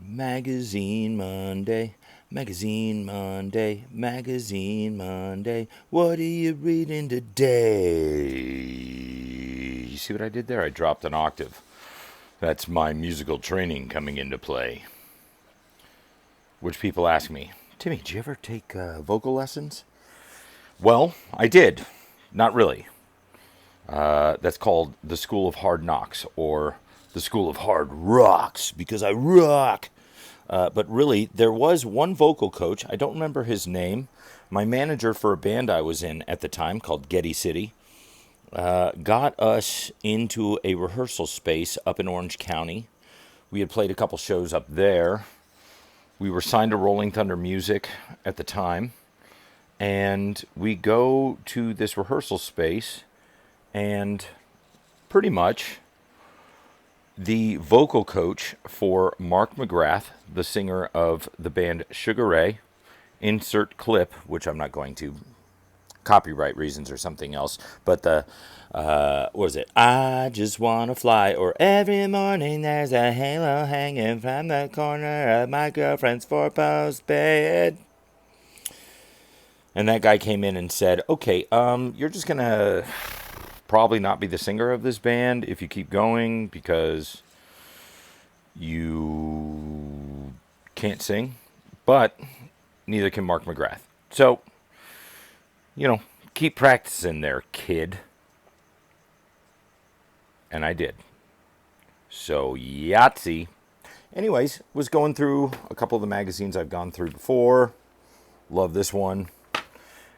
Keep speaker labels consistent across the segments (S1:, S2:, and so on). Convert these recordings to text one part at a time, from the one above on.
S1: Magazine Monday, Magazine Monday, Magazine Monday. What are you reading today? You see what I did there? I dropped an octave. That's my musical training coming into play. Which people ask me, Timmy, did you ever take vocal lessons? Well, I did. Not really. That's called the School of Hard Knocks or the School of Hard Rocks because I rock. But really, there was one vocal coach. I don't remember his name. My manager for a band I was in at the time called Getty City got us into a rehearsal space up in Orange County. We had played a couple shows up there. We were signed to Rolling Thunder Music at the time. And we go to this rehearsal space, and pretty much the vocal coach for Mark McGrath, the singer of the band Sugar Ray, insert clip, which I'm not going to, copyright reasons or something else, but what was it? I just want to fly, or every morning there's a halo hanging from the corner of my girlfriend's four-post bed. And that guy came in and said, okay, you're just going to probably not be the singer of this band if you keep going because you can't sing, but neither can Mark McGrath. So, keep practicing there, kid. And I did. So, Yahtzee. Anyways, was going through a couple of the magazines I've gone through before. Love this one.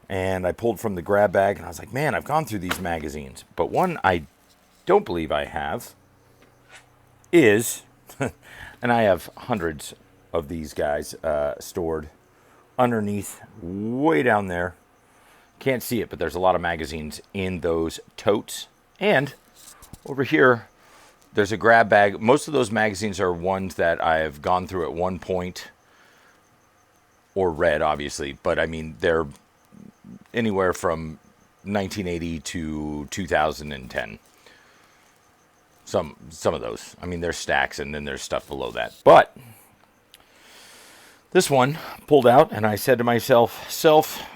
S1: And I pulled from the grab bag, and I was like, man, I've gone through these magazines. But one I don't believe I have is, and I have hundreds of these guys stored underneath, way down there. Can't see it, but there's a lot of magazines in those totes. And over here, there's a grab bag. Most of those magazines are ones that I have gone through at one point, or read, obviously. But, I mean, they're anywhere from 1980 to 2010. Some of those. I mean, there's stacks, and then there's stuff below that. But this one pulled out, and I said to myself,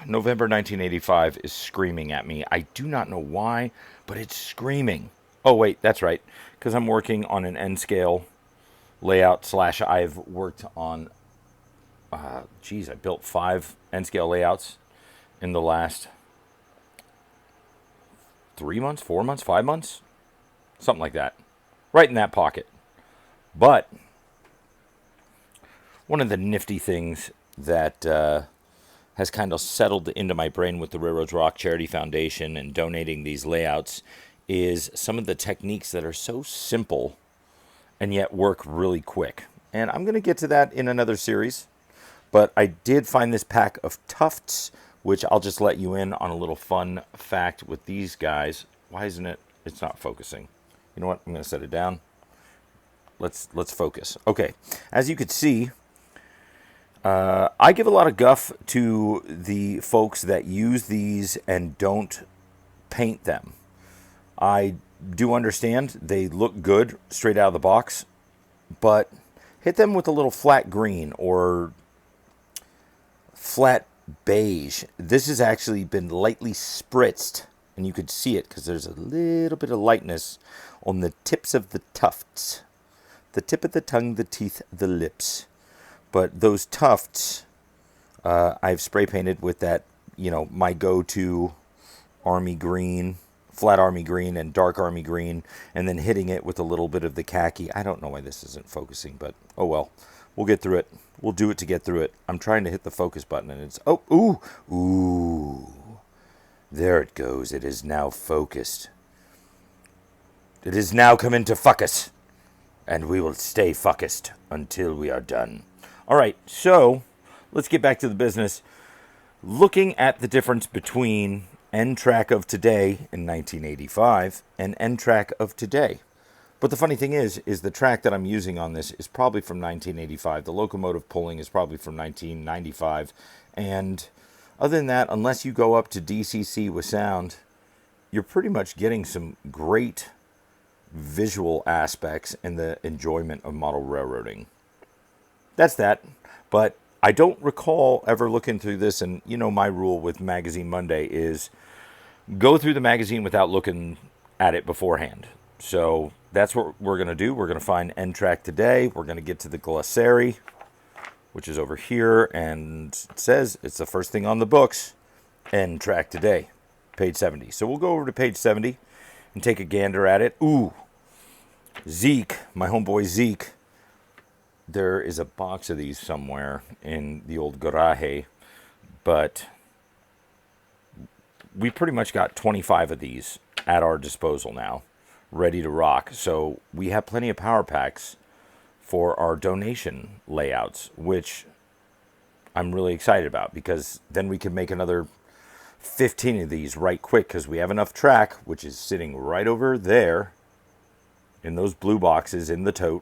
S1: November 1985 is screaming at me. I do not know why, but it's screaming. Oh, wait, that's right, because I'm working on an N-scale layout / I've worked on, I built 5 N-scale layouts in the last 3 months, 4 months, 5 months, something like that, right in that pocket. But one of the nifty things that has kind of settled into my brain with the Railroads Rock Charity Foundation and donating these layouts is some of the techniques that are so simple and yet work really quick. And I'm going to get to that in another series. But I did find this pack of tufts, which I'll just let you in on a little fun fact with these guys. Why isn't it? It's not focusing. You know what? I'm going to set it down. Let's focus. Okay. As you can see, I give a lot of guff to the folks that use these and don't paint them. I do understand they look good straight out of the box, but hit them with a little flat green or flat beige. This has actually been lightly spritzed, and you could see it because there's a little bit of lightness on the tips of the tufts. The tip of the tongue, the teeth, the lips. But those tufts, I've spray painted with that, my go-to army green, flat army green and dark army green, and then hitting it with a little bit of the khaki. I don't know why this isn't focusing, but oh well. We'll get through it. We'll do it to get through it. I'm trying to hit the focus button, and it's... Ooh. There it goes. It is now focused. It is now come into focus. And we will stay focused until we are done. All right, so let's get back to the business. Looking at the difference between Ntrak of today in 1985 and Ntrak of today. But the funny thing is the track that I'm using on this is probably from 1985. The locomotive pulling is probably from 1995. And other than that, unless you go up to DCC with sound, you're pretty much getting some great visual aspects and the enjoyment of model railroading. that's that. But I don't recall ever looking through this, and you know my rule with Magazine Monday is go through the magazine without looking at it beforehand. So that's what we're going to do. We're going to find Ntrak today. We're going to get to the glossary, which is over here, and it says it's the first thing on the books, Ntrak today, page 70. So we'll go over to page 70 and take a gander at it. Ooh, Zeke, my homeboy Zeke. There is a box of these somewhere in the old garage, but we pretty much got 25 of these at our disposal now, ready to rock. So we have plenty of power packs for our donation layouts, which I'm really excited about, because then we can make another 15 of these right quick, because we have enough track, which is sitting right over there in those blue boxes in the tote,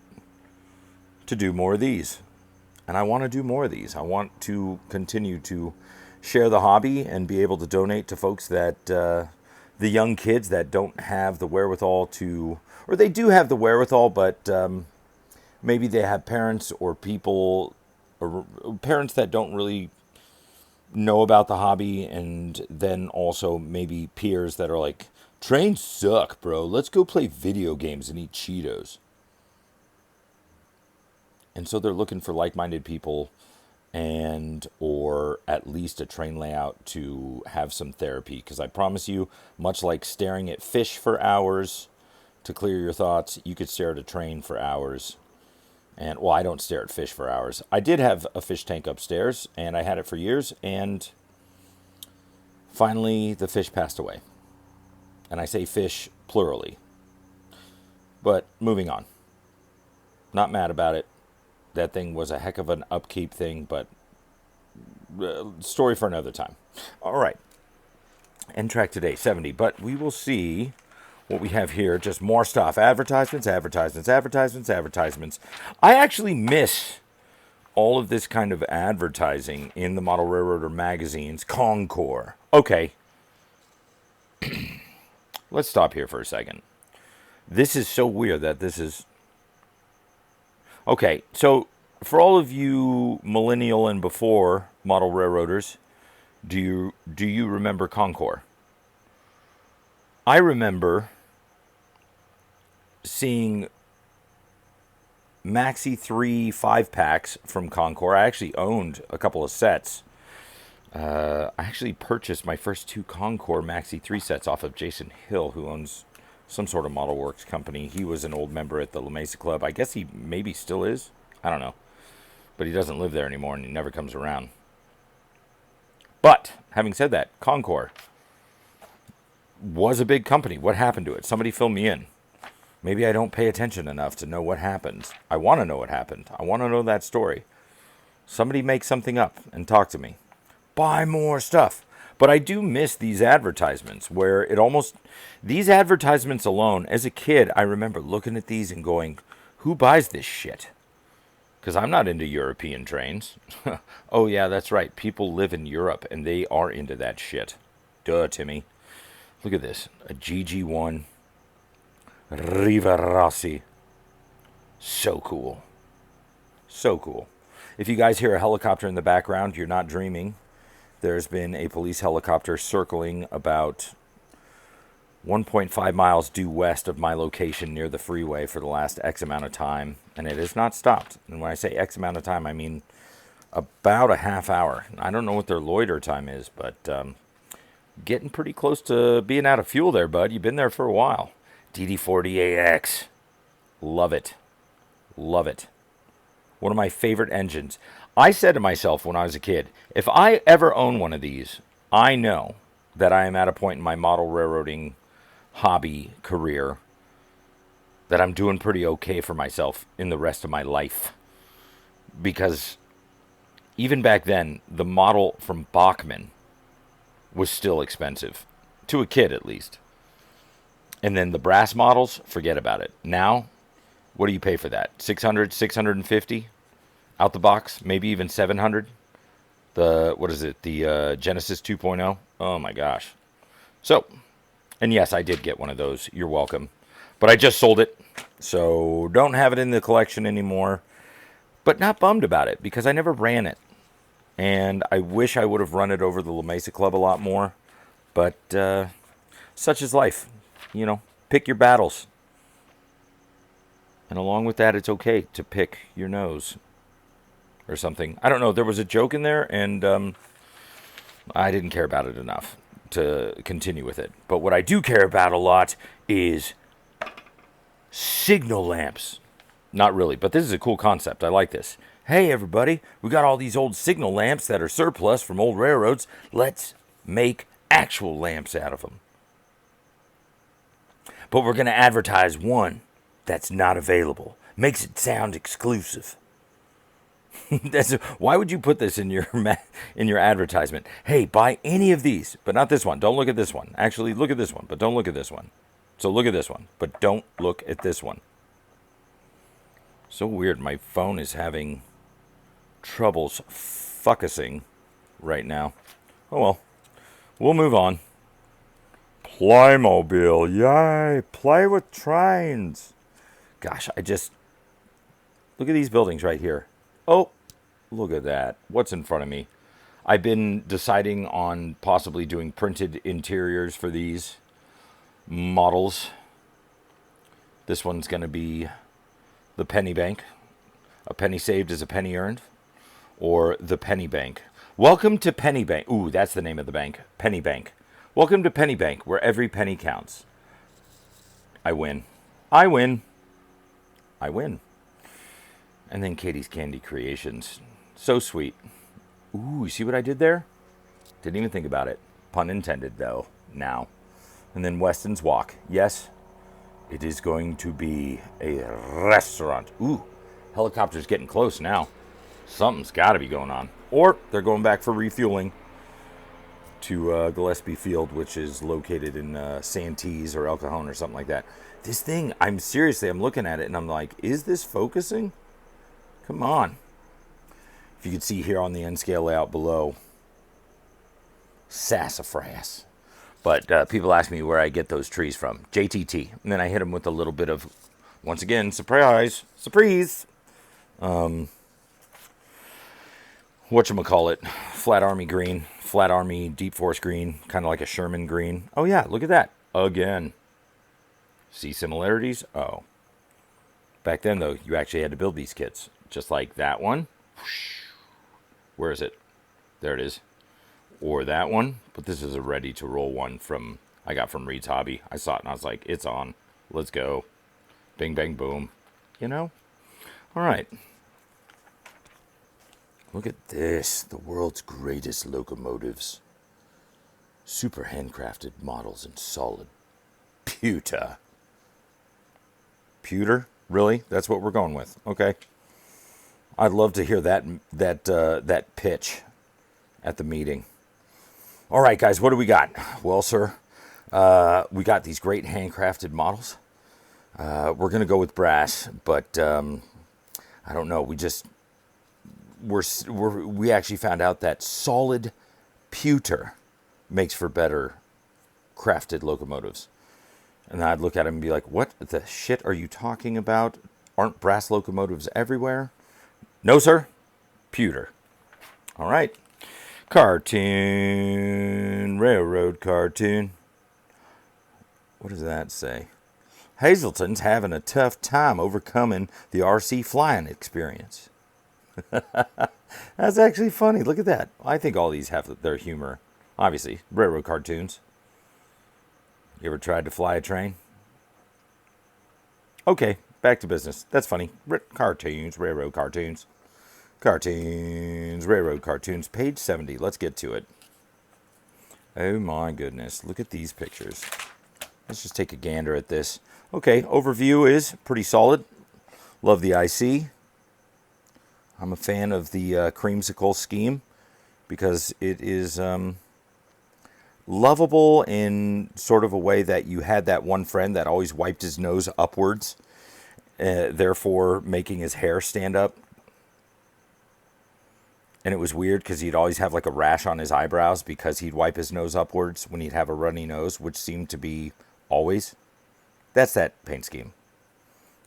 S1: to do more of these. And I want to do more of these. I want to continue to share the hobby and be able to donate to folks that the young kids that don't have the wherewithal to, or they do have the wherewithal, but maybe they have parents or people, or parents that don't really know about the hobby, and then also maybe peers that are like, trains suck, bro. Let's go play video games and eat Cheetos. And so they're looking for like-minded people, and or at least a train layout to have some therapy. Because I promise you, much like staring at fish for hours to clear your thoughts, you could stare at a train for hours. And, well, I don't stare at fish for hours. I did have a fish tank upstairs, and I had it for years, and finally the fish passed away. And I say fish plurally. But moving on. Not mad about it. That thing was a heck of an upkeep thing, but story for another time. All right. Ntrak today, 70. But we will see what we have here. Just more stuff. Advertisements, advertisements, advertisements, advertisements. I actually miss all of this kind of advertising in the Model Railroader magazines. Concours. Okay. Let's stop here for a second. This is so weird that this is... Okay, so for all of you millennial and before model railroaders, do you remember Concours? I remember seeing Maxi 3 5-packs from Concours. I actually owned a couple of sets. I actually purchased my first 2 Concours Maxi 3 sets off of Jason Hill, who owns some sort of model works company. He was an old member at the La Mesa Club. I guess he maybe still is. I don't know. But he doesn't live there anymore, and he never comes around. But, having said that, Concours was a big company. What happened to it? Somebody fill me in. Maybe I don't pay attention enough to know what happened. I want to know what happened. I want to know that story. Somebody make something up and talk to me. Buy more stuff. But I do miss these advertisements where it almost... These advertisements alone, as a kid, I remember looking at these and going, who buys this shit? Because I'm not into European trains. Oh, yeah, that's right. People live in Europe, and they are into that shit. Duh, Timmy. Look at this. A GG1 Riva Rossi. So cool. So cool. If you guys hear a helicopter in the background, you're not dreaming. There's been a police helicopter circling about 1.5 miles due west of my location near the freeway for the last X amount of time, and it has not stopped. And when I say X amount of time, I mean about a half hour. I don't know what their loiter time is, but getting pretty close to being out of fuel there, bud. You've been there for a while. DD40AX. Love it. Love it. One of my favorite engines. I said to myself when I was a kid, if I ever own one of these, I know that I am at a point in my model railroading hobby career that I'm doing pretty okay for myself in the rest of my life. Because even back then, the model from Bachmann was still expensive. To a kid, at least. And then the brass models, forget about it. Now, what do you pay for that? 600, 650 out the box, maybe even 700. What is it? The Genesis 2.0. Oh my gosh. So, and yes, I did get one of those. You're welcome. But I just sold it, so don't have it in the collection anymore. but not bummed about it because I never ran it. And I wish I would have run it over the La Mesa Club a lot more. But such is life. You know, pick your battles. And along with that, it's okay to pick your nose or something. I don't know. There was a joke in there, and I didn't care about it enough to continue with it. But what I do care about a lot is signal lamps. Not really, but this is a cool concept. I like this. Hey, everybody, we got all these old signal lamps that are surplus from old railroads. Let's make actual lamps out of them. But we're going to advertise one that's not available. Makes it sound exclusive. Why would you put this in your advertisement? Hey, buy any of these, but not this one. Don't look at this one. Actually, look at this one, but don't look at this one. So look at this one, but don't look at this one. So weird. My phone is having troubles focusing right now. Oh well. We'll move on. Playmobil. Yay. Play with trains. Gosh, look at these buildings right here. Oh, look at that. What's in front of me? I've been deciding on possibly doing printed interiors for these models. This one's going to be the penny bank. A penny saved is a penny earned. Or the penny bank. Welcome to Penny Bank. Ooh, that's the name of the bank. Penny Bank. Welcome to Penny Bank, where every penny counts. I win. I win. I win. And then Katie's Candy Creations. So sweet. Ooh, you see what I did there? Didn't even think about it. Pun intended, though. Now. And then Weston's Walk. Yes, it is going to be a restaurant. Ooh, helicopter's getting close now. Something's got to be going on. Or they're going back for refueling to Gillespie Field, which is located in Santee or El Cajon or something like that. This thing, I'm looking at it and I'm like, is this focusing? Come on. If you could see here on the N scale layout below, sassafras. But people ask me where I get those trees from. JTT. And then I hit them with a little bit of, once again, surprise. Whatchamacallit, Flat Army green, Flat Army Deep Forest green, kind of like a Sherman green. Oh yeah, look at that. Again. See similarities? Oh. Back then, though, you actually had to build these kits. Just like that one. Where is it? There it is. Or that one. But this is a ready-to-roll one I got from Reed's Hobby. I saw it and I was like, it's on. Let's go. Bing, bang, boom. You know? All right. Look at this, the world's greatest locomotives. Super handcrafted models in solid pewter. Pewter? Really? That's what we're going with. Okay. I'd love to hear that pitch at the meeting. All right, guys, what do we got? Well, sir, we got these great handcrafted models. We're going to go with brass, but I don't know. We actually found out that solid pewter makes for better crafted locomotives. And I'd look at him and be like, what the shit are you talking about? Aren't brass locomotives everywhere? No, sir. Pewter. All right. Cartoon. Railroad cartoon. What does that say? Hazelton's having a tough time overcoming the RC flying experience. That's actually funny. Look at that. I think all these have their humor. Obviously, railroad cartoons. You ever tried to fly a train? Okay, back to business. That's funny. Cartoons, railroad cartoons. Cartoons, railroad cartoons. Page 70. Let's get to it. Oh my goodness. Look at these pictures. Let's just take a gander at this. Okay, overview is pretty solid. Love the IC. I'm a fan of the creamsicle scheme because it is lovable in sort of a way that you had that one friend that always wiped his nose upwards, therefore making his hair stand up. And it was weird because he'd always have like a rash on his eyebrows because he'd wipe his nose upwards when he'd have a runny nose, which seemed to be always. That's that paint scheme.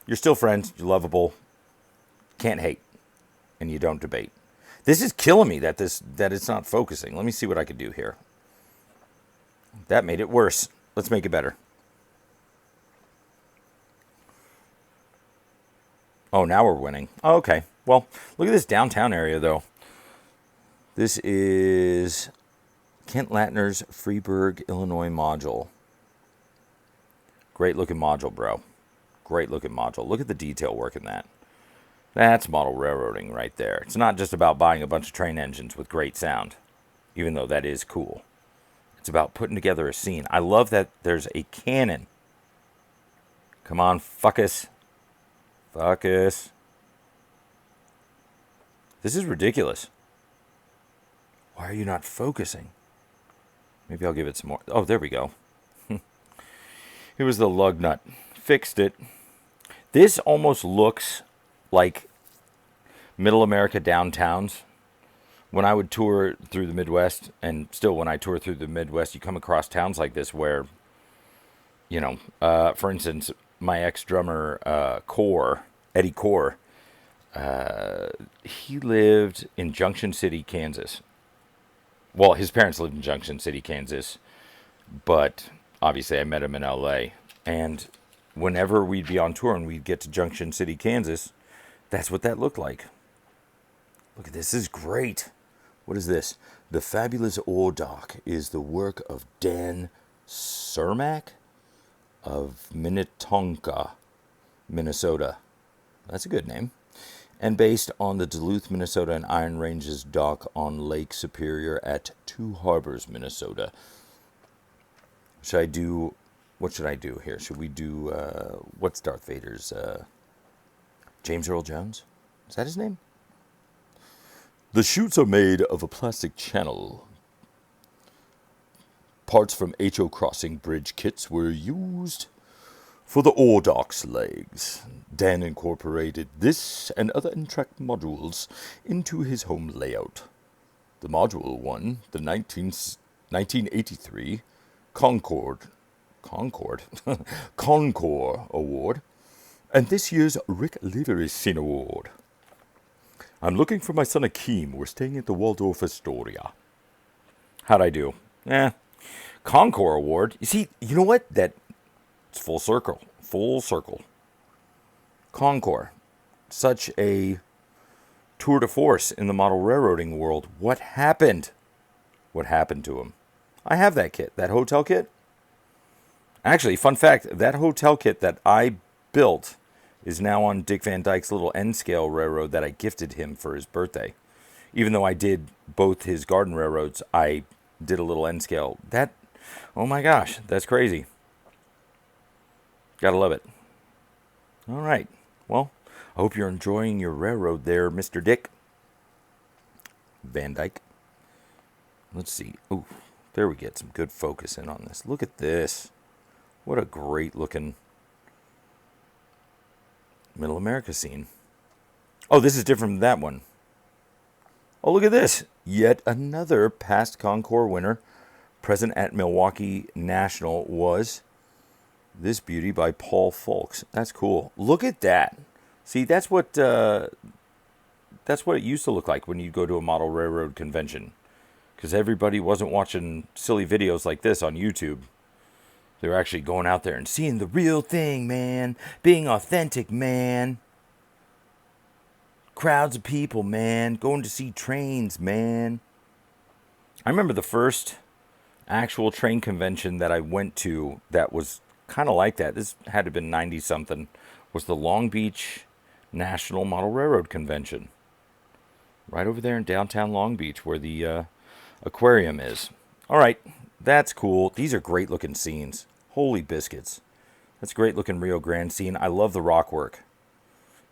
S1: You're still friends. You're lovable. Can't hate. and you don't debate. This is killing me that it's not focusing. Let me see what I can do here. That made it worse. Let's make it better. Oh, now we're winning. Oh, okay. Well, look at this downtown area, though. This is Kent Latner's Freeburg, Illinois module. Great looking module, bro. Great looking module. Look at the detail work in that. That's model railroading right there. It's not just about buying a bunch of train engines with great sound, even though that is cool. It's about putting together a scene. I love that there's a cannon. Come on, focus. Focus. This is ridiculous. Why are you not focusing? Maybe I'll give it some more. Oh, there we go. It was the lug nut. Fixed it. This almost looks like middle America downtowns. When I would tour through the Midwest, and still when I tour through the Midwest, you come across towns like this where, for instance, my ex-drummer, Eddie Core, he lived in Junction City, Kansas. Well, his parents lived in Junction City, Kansas, but obviously I met him in L.A., and whenever we'd be on tour and we'd get to Junction City, Kansas, that's what that looked like. Look at this. This is great. What is this? The Fabulous Ore Dock is the work of Dan Cermak of Minnetonka, Minnesota. That's a good name. And based on the Duluth, Minnesota and Iron Ranges dock on Lake Superior at Two Harbors, Minnesota. What should I do here? Should we do, what's Darth Vader's, James Earl Jones? Is that his name? The chutes are made of a plastic channel. Parts from HO Crossing Bridge kits were used for the ore dock's legs. Dan incorporated this and other Ntrak modules into his home layout. The module won the 1983 Concord Award and this year's Rick Levery Award. I'm looking for my son Akeem. We're staying at the Waldorf Astoria. How'd I do? Concord Award. You see, you know what? It's full circle. Full circle. Concord. Such a tour de force in the model railroading world. What happened? What happened to him? I have that kit. That hotel kit. Actually, fun fact, that hotel kit that I built is now on Dick Van Dyke's little N-scale railroad that I gifted him for his birthday. Even though I did both his garden railroads, I did a little N-scale. Oh my gosh, that's crazy. Gotta love it. All right. Well, I hope you're enjoying your railroad there, Mr. Dick Van Dyke. Let's see. Oh, there we get some good focus in on this. Look at this. What a great looking Middle America scene. Oh, this is different from that one. Oh, look at this. Yet another past Concord winner present at Milwaukee National was this beauty by Paul Folks. That's cool. Look at that. See, that's what it used to look like when you go to a model railroad convention. Because everybody wasn't watching silly videos like this on YouTube. They were actually going out there and seeing the real thing, man. Being authentic, man. Crowds of people, man. Going to see trains, man. I remember the first actual train convention that I went to that was kind of like that. This had to have been 90-something. Was the Long Beach National Model Railroad Convention. Right over there in downtown Long Beach where the aquarium is. All right. That's cool. These are great looking scenes. Holy biscuits. That's a great looking Rio Grande scene. I love the rock work.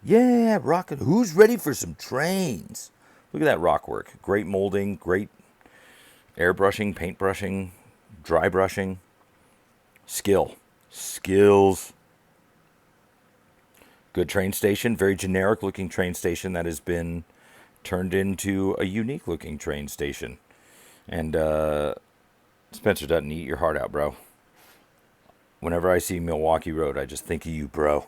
S1: Yeah, rocket. Who's ready for some trains? Look at that rock work. Great molding, great airbrushing, paintbrushing, dry brushing. Skill. Skills. Good train station. Very generic looking train station that has been turned into a unique looking train station. And Spencer doesn't eat your heart out, bro. Whenever I see Milwaukee Road, I just think of you, bro.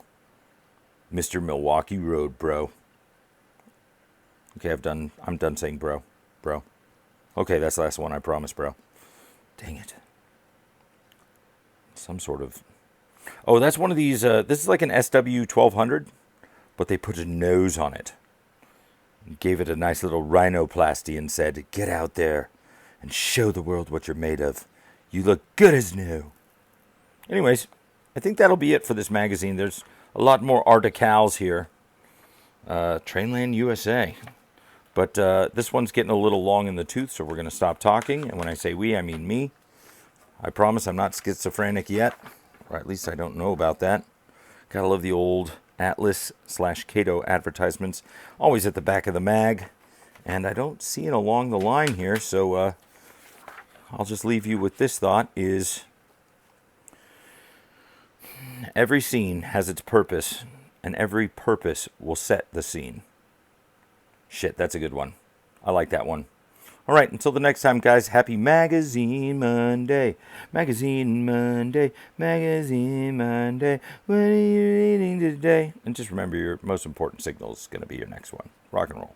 S1: Mr. Milwaukee Road, bro. Okay, I'm done saying bro. Bro. Okay, that's the last one, I promise, bro. Dang it. Some sort of... Oh, that's one of these, this is like an SW 1200, but they put a nose on it. Gave it a nice little rhinoplasty and said, get out there and show the world what you're made of. You look good as new. Anyways, I think that'll be it for this magazine. There's a lot more articles here. Trainland USA. But this one's getting a little long in the tooth, so we're going to stop talking. And when I say we, I mean me. I promise I'm not schizophrenic yet. Or at least I don't know about that. Gotta love the old Atlas/Cato advertisements. Always at the back of the mag. And I don't see it along the line here, so I'll just leave you with this thought is... Every scene has its purpose, and every purpose will set the scene. Shit, that's a good one. I like that one. All right, until the next time, guys, happy Magazine Monday. Magazine Monday, Magazine Monday. What are you reading today? And just remember, your most important signal is going to be your next one. Rock and roll.